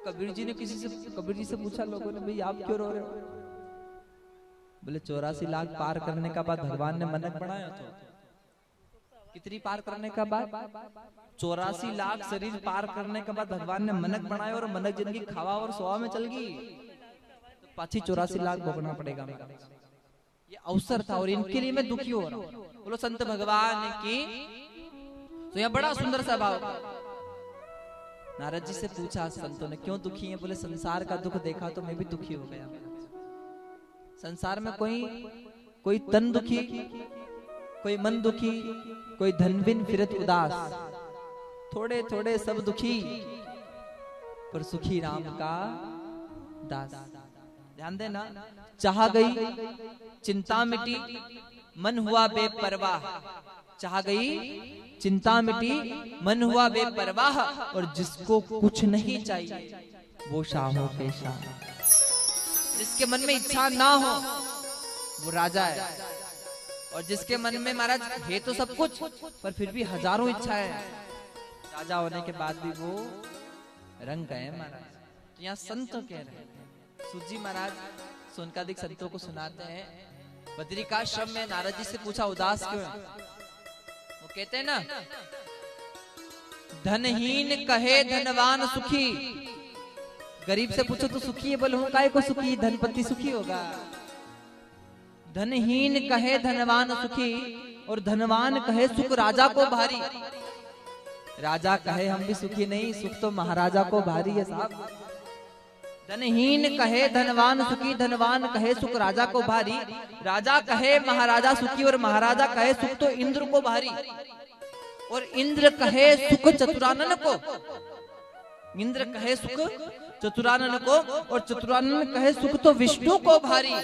कबीर जी ने कबीर जी से पूछा लोगों ने, भाई आप क्यों रो रहे हो? बोले 84 लाख पार करने का बाद भगवान ने मनक बनाया। तो कितनी पार करने का बाद? 84 लाख शरीर पार करने के बाद भगवान ने मनक बनाया, और मनक जिनकी खावा और सोवा में चल गई, तो पाछी 84 लाख भोगना पड़ेगा। ये अवसर था और इनके लिए मैं दुखी हो रहा हूं। बोलो संत भगवान की। तो यह बड़ा सुंदर सा भाव। नारद जी से पूछा संतों ने, क्यों दुखी है? बोले संसार का दुख देखा तो मैं भी दुखी हो गया। संसार में कोई तन दुखी, कोई मन दुखी, कोई धन बिन फिरत उदास, थोड़े थोड़े सब दुखी, पर सुखी राम का दास। ध्यान देना, चाह गई चिंता मिटी, मन हुआ बेपरवाह। चाह गई चिंता मिटी, मन हुआ बेपरवाह, और जिसको कुछ नहीं चाहिए वो शाहों के शाह। जिसके मन में इच्छा ना हो वो राजा है, और जिसके मन में महाराज है तो सब कुछ पर फिर भी हजारों इच्छाएं, राजा होने के बाद भी वो रंग गए महाराज। तो यहाँ संत कह रहे हैं, सूजी महाराज सोनकादिक संतों को सुनाते हैं, बद्रिकाश्रम में नारद जी से पूछा उदास क्यों है? वो कहते हैं ना, धनहीन कहे धनवान सुखी। गरीब से पूछो तो सुखी है, बोले काय को सुखी? धनपति सुखी होगा। धनहीन कहे धनवान सुखी, और धनवान कहे सुख राजा को भारी। राजा कहे हम भी सुखी नहीं, सुख तो महाराजा को भारी है साहब। धनहीन कहे धनवान सुखी, धनवान कहे सुख राजा को भारी। राजा कहे महाराजा सुखी, और महाराजा कहे सुख तो इंद्र को भारी। और इंद्र कहे सुख चतुरानन को, इंद्र कहे सुख चतुरानन को, और चतुरानन कहे सुख तो विष्णु को भारी।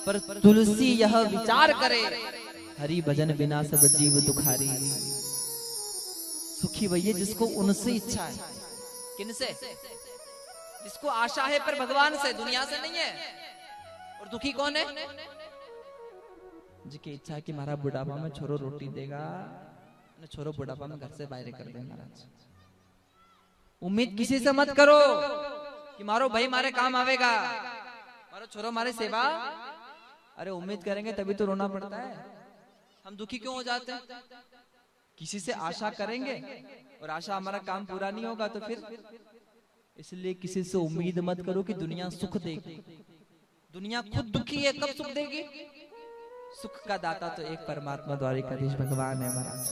पर तुलसी यह विचार करे, हरि भजन बिना सब जीव दुखारी। सुखी वही है जिसको उनसे इच्छा है। किनसे? जिसको आशा है पर भगवान से, दुनिया से नहीं है। और दुखी कौन है? जिसकी इच्छा है कि हमारा बुढ़ापा में छोरो रोटी देगा, छोरो बुढ़ापा में घर से बाहर कर दे। महाराज उम्मीद किसी से मत करो कि मारो भाई मारे काम आवेगा, मारो छोरो मारे सेवा। अरे उम्मीद करेंगे तभी तो रोना पड़ता है। हम दुखी क्यों हो जाते हैं? किसी से आशा करेंगे और आशा हमारा काम पूरा नहीं होगा तो फिर, इसलिए किसी से उम्मीद मत करो कि दुनिया सुख देगी। दुनिया खुद दुखी है, कब सुख देगी? सुख का दाता तो एक परमात्मा द्वारिकाधीश भगवान है महाराज,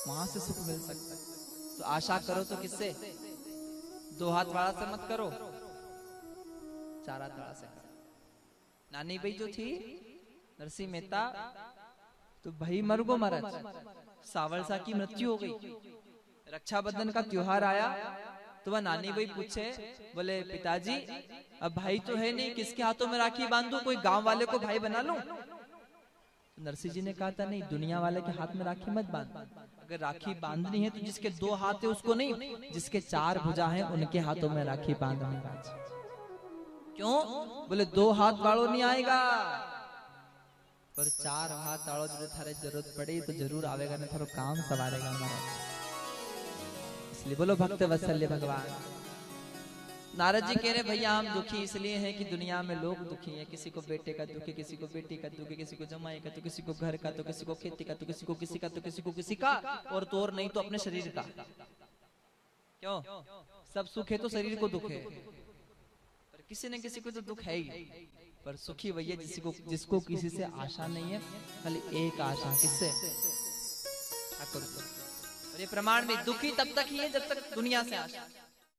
वहां से सुख मिल सकता है। तो आशा करो तो किससे? दो हाथ वाला से मत करो, चार हाथ वाला से करो। नानी भाई जो थी नरसिंह मेहता, तो भाई मर गो महाराज, सावरसा की मृत्यु हो गई। रक्षाबंधन का त्योहार आया तो वह नानी भाई पूछे, बोले पिताजी अब भाई तो है नहीं, किसके हाथों में राखी बांधू? कोई गांव वाले को भाई बना लूं? नरसिंह जी ने कहा था नहीं, दुनिया वाले के हाथ में राखी मत बांध। अगर राखी बांधनी है तो जिसके दो हाथ है उसको नहीं, जिसके चार भुजा हैं उनके हाथों में राखी बांध। महाराज क्यों? बोले दो हाथ वालों नहीं आएगा, पर चार हाथ वालों जो थारे जरूरत पड़ी तो जरूर आवेगा, ना थारो काम सवारेगा महाराज। इसलिए बोलो भक्त वत्सल्य भगवान। नारद जी कह रहे भैया हम दुखी इसलिए हैं कि दुनिया में लोग दुखी हैं। किसी को बेटे का दुख है, किसी को बेटी का दुख है, किसी को जमाई का, तो किसी को घर का, तो किसी को खेती का, तो किसी को किसी का, तो किसी को किसी का, और तो और नहीं तो अपने शरीर का। क्यों? सब सुख है तो शरीर को दुख है, पर किसी न किसी को तो दुख है ही। पर सुखी वही है जिसको किसी से आशा नहीं है, खाली एक आशा, किससे? ठाकुर। और ये प्रमाण में दुखी तब तक ही है जब तक दुनिया से आशा।